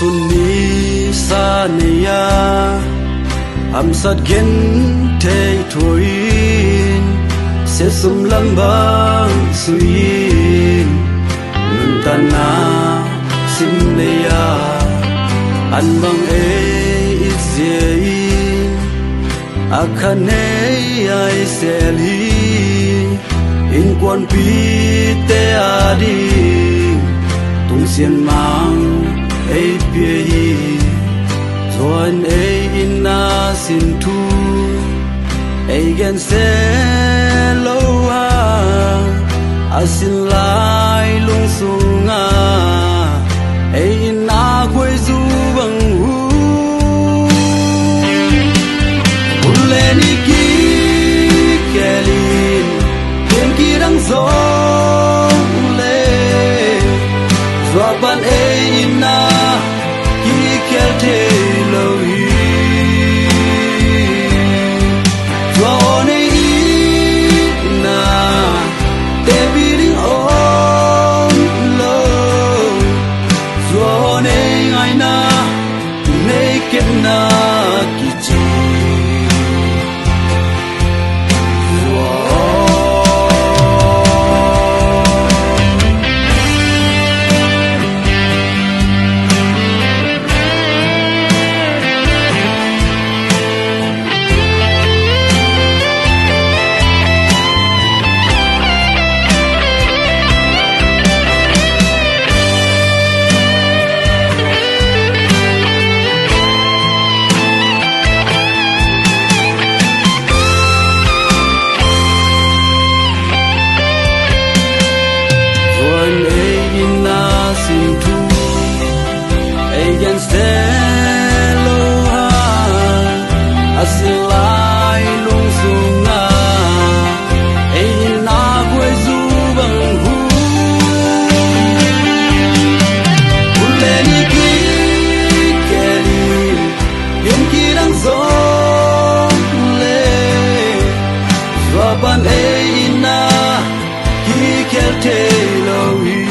sunni saniya amsat gen thei thoin se sum lambang suin nuntana simneya anbang e izyein akhane ai seli in quan pi te adi tung xian mang ai pie zoan ai inna sin thu ai gen se lo ha asin lai lung sunga ai inna khoi zu bang hu uleni ki kelin ken ki rang zo le zwa ban ai inna ki kel te lo hi zwa ne inna te bi ring on lo zwa ne ngai na naked na ki chi asilai lung sunga ai na khoi zu bang hu uleni ki keli yen ki rang zo le zwa ban ai na ki kel te lo hi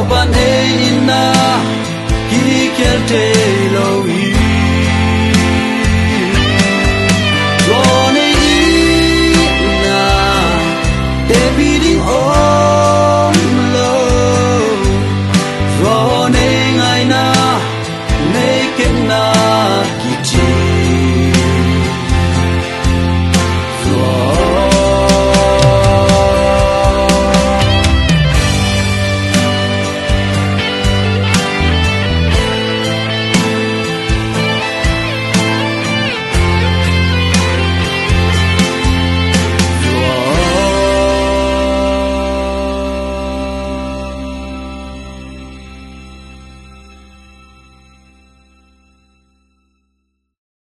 ban ai na ki kel te lo hi lo ne na te bi ding